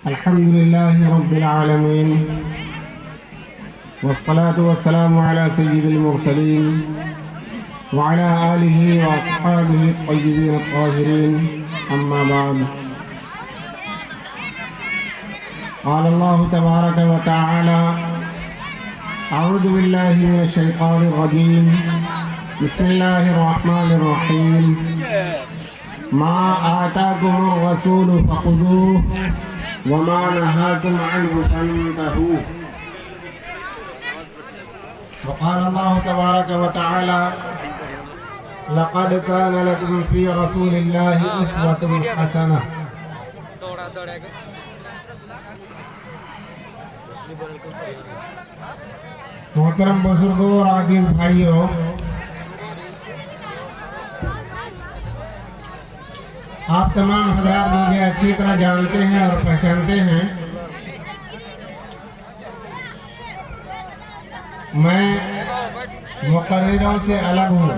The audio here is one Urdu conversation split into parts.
الحمد لله رب العالمين والصلاة والسلام على سيد المرسلين وعلى آله وأصحابه الطيبين الطاهرين أما بعد. قال الله تبارك وتعالى: أعوذ بالله من الشيطان الرجيم. بسم الله الرحمن الرحيم. ما آتاكم الرسول فخذوه وما نهاكم عنه فانتهوا. وقال الله تبارك وتعالى: لقد كان لكم في رسول الله أسوة حسنة. محترم بزرگوں اور عزیز بھائیوں، آپ تمام حضرات مجھے اچھی طرح جانتے ہیں اور پہچانتے ہیں. میں مقرروں سے الگ ہوں.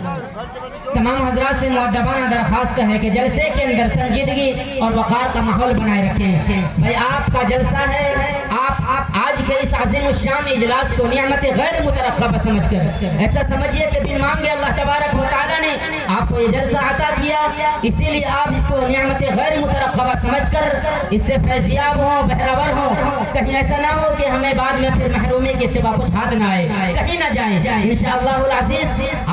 تمام حضرات سے مؤدبانہ درخواست ہے کہ جلسے کے اندر سنجیدگی اور وقار کا ماحول بنائے رکھیں. بھائی آپ کا جلسہ ہے، آپ آج کے اس عظیم الشان اجلاس کو نعمت غیر مترقبہ سمجھ کر ایسا سمجھیے کہ بن مانگے اللہ تبارک و تعالیٰ نے آپ کو یہ جلسہ عطا کیا، اسی لیے آپ اس کو نعمت غیر مترقبہ سمجھ کر اس سے فیضیاب ہوں، بہرور ہوں. کہیں ایسا نہ ہو کہ ہمیں بعد میں پھر محرومی کے سوا کچھ ہاتھ نہ آئے، کہیں نہ جائیں. انشاءاللہ العزیز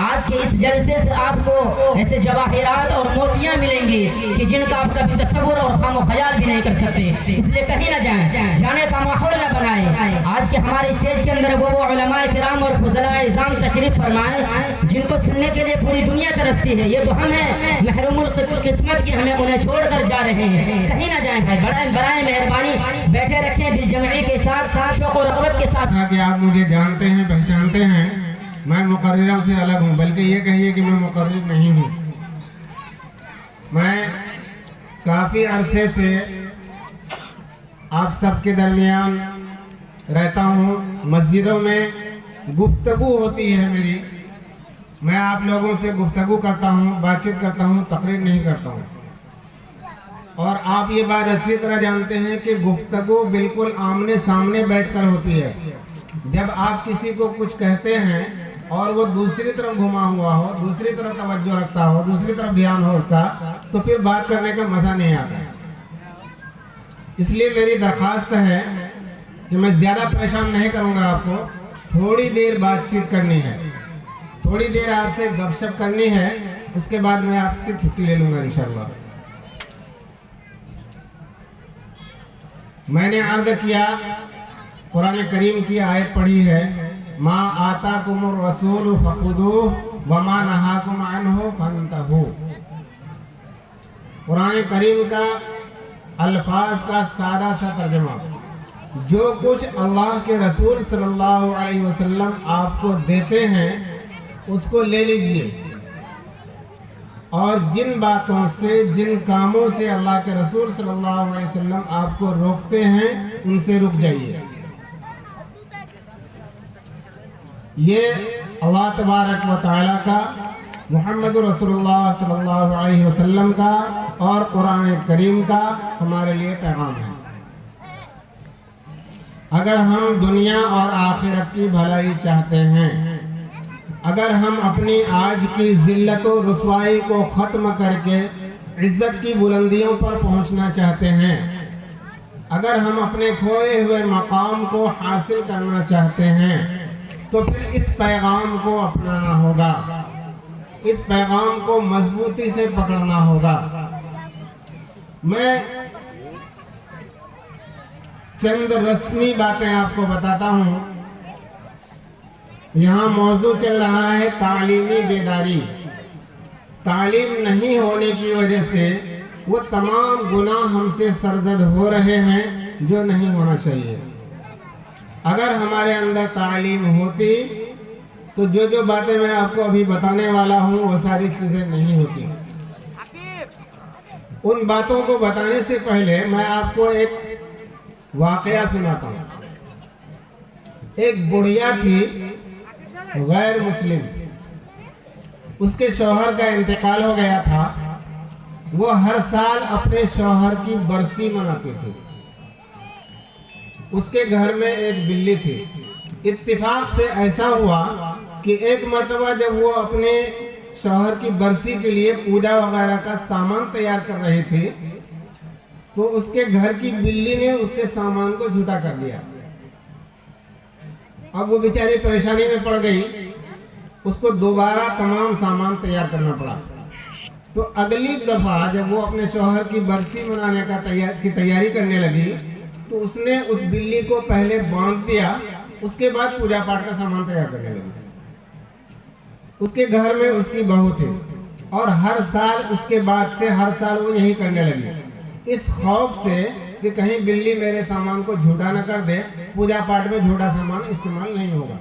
آج کے اس جلسے سے آپ کو ایسے جواہرات اور موتیاں ملیں گی کہ جن کا آپ کبھی تصور اور خام و خیال بھی نہیں کر سکتے. اس لیے کہیں نہ جائیں، جانے کا ماحول نہ بنائیں. آج کے ہمارے اسٹیج کے اندر وہ علماء کرام اور فضلاء اعظام تشریف فرمائے جن کو سننے کے لیے پوری دنیا ترستی ہے. یہ تو ہم ہیں محروم القسمت کی، ہمیں انہیں چھوڑ کر جا رہے ہیں. کہیں نہ جائیں بھائی، برائے مہربانی بیٹھے رکھیں دل جمعی کے ساتھ، شوق و رغبت کے ساتھ. کہ آپ مجھے جانتے ہیں، پہچانتے ہیں. میں مقرروں سے الگ ہوں، بلکہ یہ کہیے کہ میں مقرر نہیں ہوں. میں کافی عرصے سے آپ سب کے درمیان رہتا ہوں. مسجدوں میں گفتگو ہوتی ہے میری، میں آپ لوگوں سے گفتگو کرتا ہوں، بات چیت کرتا ہوں، تقریر نہیں کرتا ہوں. اور آپ یہ بات اچھی طرح جانتے ہیں کہ گفتگو بالکل آمنے سامنے بیٹھ کر ہوتی ہے. جب آپ کسی کو کچھ کہتے ہیں اور وہ دوسری طرف گھما ہوا ہو، دوسری طرف توجہ رکھتا ہو، دوسری طرف دھیان ہو اس کا، تو پھر بات کرنے کا مزہ نہیں آتا. اس لیے میری درخواست ہے کہ میں زیادہ پریشان نہیں کروں گا آپ کو. تھوڑی دیر بات چیت کرنی ہے، تھوڑی دیر آپ سے گپ شپ کرنی ہے، اس کے بعد میں آپ سے چھٹی لے لوں گا انشاءاللہ. میں نے عرض کیا، قرآن کریم کی آیت پڑھی ہے: ما آتاکم الرسول فخذوہ وما نہاکم عنہ فانتہوا. قرآن کریم کا الفاظ کا سادہ سا ترجمہ: جو کچھ اللہ کے رسول صلی اللہ علیہ وسلم آپ کو دیتے ہیں اس کو لے لیجئے، اور جن باتوں سے، جن کاموں سے اللہ کے رسول صلی اللہ علیہ وسلم آپ کو روکتے ہیں ان سے رک جائیے. یہ اللہ تبارک و تعالیٰ کا، محمد رسول اللہ صلی اللہ علیہ وسلم کا اور قرآن کریم کا ہمارے لیے پیغام ہے. اگر ہم دنیا اور آخرت کی بھلائی چاہتے ہیں، اگر ہم اپنی آج کی ذلت و رسوائی کو ختم کر کے عزت کی بلندیوں پر پہنچنا چاہتے ہیں، اگر ہم اپنے کھوئے ہوئے مقام کو حاصل کرنا چاہتے ہیں، تو پھر اس پیغام کو اپنانا ہوگا، اس پیغام کو مضبوطی سے پکڑنا ہوگا. میں چند رسمی باتیں آپ کو بتاتا ہوں. یہاں موضوع چل رہا ہے تعلیمی بیداری. تعلیم نہیں ہونے کی وجہ سے وہ تمام گناہ ہم سے سرزد ہو رہے ہیں جو نہیں ہونا چاہیے. اگر ہمارے اندر تعلیم ہوتی تو جو باتیں میں آپ کو ابھی بتانے والا ہوں وہ ساری چیزیں نہیں ہوتی. ان باتوں کو بتانے سے پہلے میں آپ کو ایک واقعہ سناتا ہوں. ایک بڑھیا تھی غیر مسلم، اس کے شوہر کا انتقال ہو گیا تھا. وہ ہر سال اپنے شوہر کی برسی مناتی تھی. اس کے گھر میں ایک بلی تھی. اتفاق سے ایسا ہوا کہ ایک مرتبہ جب وہ اپنے شوہر کی برسی کے لیے پوجا وغیرہ کا سامان تیار کر رہی تھی تو اس کے گھر کی بلی نے اس کے سامان کو جھوٹا کر دیا. اب وہ بیچاری پریشانی میں پڑ گئی, اس کو دوبارہ تمام سامان تیار کرنا پڑا. تو اگلی دفعہ جب وہ اپنے شوہر کی برسی منانے کی تیاری کرنے لگی تو اس نے اس بلی کو پہلے باندھ دیا, اس کے بعد پوجا پاٹ کا سامان تیار کرنے لگی. اس کے گھر میں اس کی بہو تھی اور ہر سال اس کے بعد سے ہر سال وہ یہی کرنے لگی, اس خوف سے کہ کہیں بلی میرے سامان کو جھوٹا نہ کر دے, پوجا پاٹ میں جھوٹا سامان استعمال نہیں ہوگا,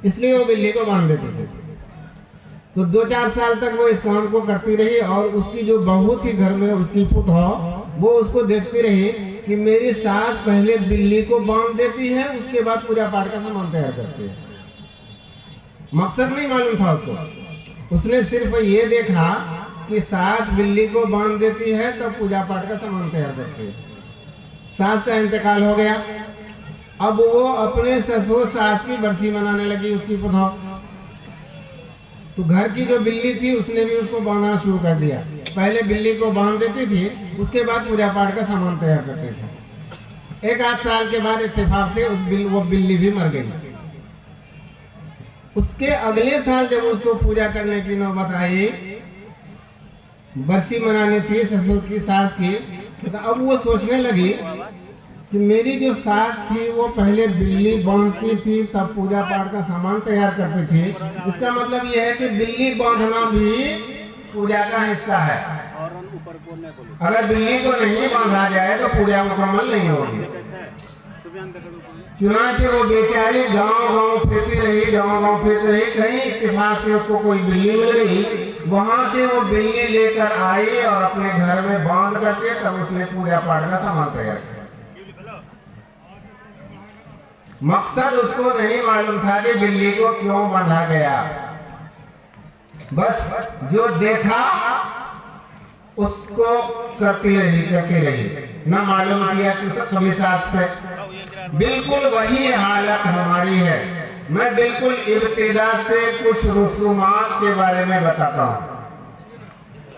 اس لیے وہ بلی کو باندھ دیتے تھے. تو 2-4 سال تک وہ اس کام کو کرتی رہی اور اس کی جو بہو تھی گھر میں, اس کی پتوہ, وہ اس کو دیکھتی رہی کہ میری ساس پہلے بلی کو باندھ دیتی ہے, اس کے بعد پوجا پاٹ کا سامان تیار کرتی ہے. مقصد نہیں معلوم تھا اس کو, اس نے صرف یہ دیکھا کہ ساس بلی کو باندھ دیتی ہے تب پوجا پاٹ کا سامان تیار کرتی ہے. ساس کا انتقال ہو گیا, اب وہ اپنے سسور ساس کی برسی منانے لگی اس کی پتوہ. تو گھر کی جو بلی تھی اس نے بھی اس کو باندھنا شروع کر دیا. پہلے بلی کو باندھ دیتی تھی, اس کے بعد پوجا پاٹ کا سامان تیار کرتی تھی. 1-8 سال کے بعد اتفاق سے وہ بلی بھی مر گئی. اس کے اگلے سال جب اس کو پوجا کرنے کی نوبت آئی, برسی منانی تھی سسر کی ساس کی, تو اب وہ سوچنے لگی کہ میری جو ساس تھی وہ پہلے بلی باندھتی تھی تب پوجا پاٹ کا سامان تیار کرتی تھی, اس کا مطلب یہ ہے کہ بلی باندھنا بھی پوجا کا حصہ ہے. اگر بلی کو نہیں باندھا جائے تو پوجا مکمل نہیں ہوگی. چنانچہ وہ بیچاری گاؤں پھرتی رہی, کہیں اتفاق سے اس کو کوئی بلی مل گئی, وہاں سے وہ بلی لے کر آئی اور اپنے گھر میں باندھ کر کے تب اس نے پوجا پاٹ کا سامان تیار کیا. مقصد اس کو نہیں معلوم تھا کہ بلی کو کیوں باندھا گیا, بس جو دیکھا اس کو کرتی رہی, نہ معلوم کیا کہ کبھی ساتھ سے. بالکل وہی حالت ہماری ہے. میں بالکل ابتدا سے کچھ رسومات کے بارے میں بتاتا ہوں.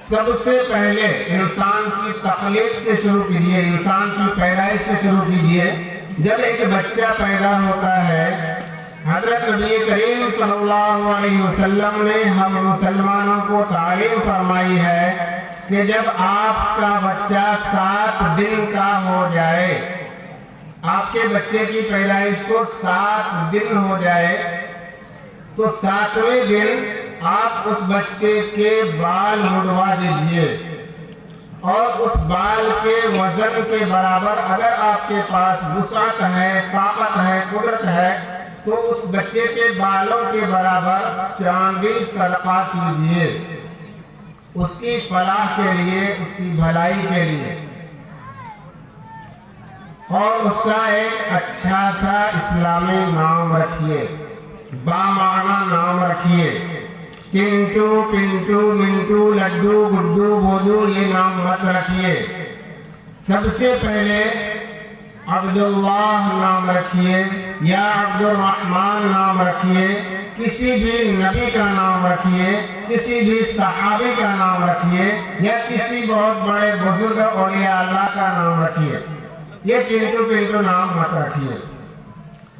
سب سے پہلے انسان کی تخلیق سے شروع کیجیے, انسان کی پیدائش سے شروع کیجیے. جب ایک بچہ پیدا ہوتا ہے, حضرت نبی کریم صلی اللہ علیہ وسلم نے ہم مسلمانوں کو تعلیم فرمائی ہے کہ جب آپ کا بچہ 7 دن کا ہو جائے, آپ کے بچے کی پیدائش کو 7 دن ہو جائے, تو 7ویں دن آپ اس بچے کے بال مڑوا دیجئے اور اس بال کے وزن کے برابر اگر آپ کے پاس وسعت ہے, طاقت ہے, قدرت ہے, تو اس بچے کے بالوں کے برابر چاندی صدقہ کیجئے, اس کی فلاح کے لیے, اس کی بھلائی کے لیے. اور اس کا ایک اچھا سا اسلامی نام رکھیے, بامعنی نام رکھیے. چنٹو, پنٹو, منٹو, لڈو, گڈو, بوجو یہ نام مت رکھیے. سب سے پہلے عبداللہ نام رکھیے یا عبد الرحمن نام رکھیے, کسی بھی نبی کا نام رکھیے, کسی بھی صحابی کا نام رکھیے یا کسی بہت بڑے بزرگ اولیاء اللہ کا نام رکھیے. یہ چنٹو پنٹو نام مت رکھیے.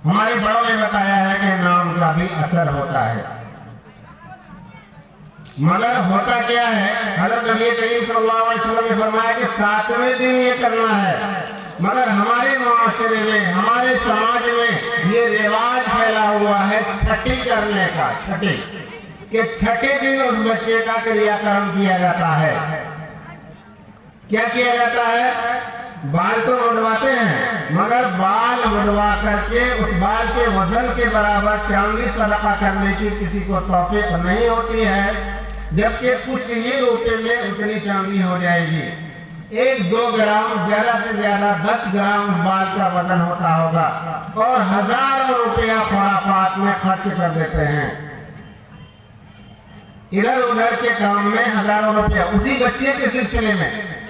ہمارے بڑوں نے بتایا ہے کہ نام کا بھی اثر ہوتا ہے, مگر ہوتا کیا ہے, حضرت نبی کریم صلی اللہ علیہ وسلم نے فرمایا کہ 7ویں دن یہ کرنا ہے, مگر ہمارے معاشرے میں, ہمارے سماج میں یہ رواج پھیلا ہوا ہے چھٹی کرنے کا, کہ چھٹے دن اس بچے کا کریا کرم کیا جاتا ہے. کیا کیا جاتا ہے؟ بال تو مڑواتے ہیں, مگر بال مڑوا کر کے اس بال کے وزن کے برابر چاندی صدقہ کرنے کی کسی کو توفیق نہیں ہوتی ہے, جبکہ کچھ ہی روپے میں اتنی چاندی ہو جائے گی. 1-2 گرام, زیادہ سے زیادہ 10 گرام اس بال کا وزن ہوتا ہوگا, اور ہزاروں روپیہ خرافات میں خرچ کر دیتے ہیں. ادھر ادھر کے کام میں ہزاروں روپیہ اسی بچے کے سلسلے میں,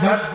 10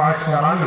10,